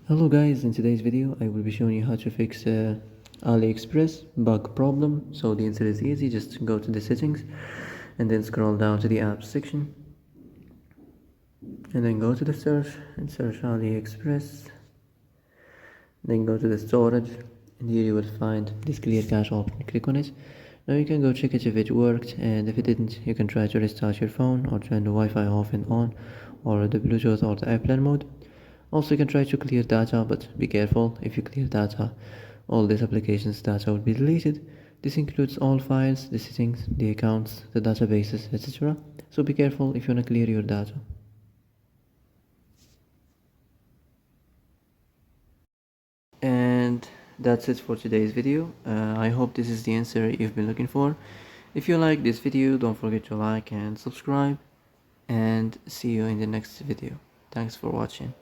Hello guys, in today's video I will be showing you how to fix Aliexpress bug problem. So the answer is easy, just go to the settings and then scroll down to the apps section and then go to the search and search Aliexpress, then go to the storage and here you will find this clear cache option. Click on it. Now you can go check it if it worked, and if it didn't you can try to restart your phone or turn the Wi-Fi off and on, or the Bluetooth or the airplane mode. Also, you can try to clear data, but be careful. If you clear data, all these applications data will be deleted. This includes all files, the settings, the accounts, the databases, etc. So be careful if you want to clear your data. And that's it for today's video. I hope this is the answer you've been looking for. If you like this video, don't forget to like and subscribe, and see you in the next video. Thanks for watching.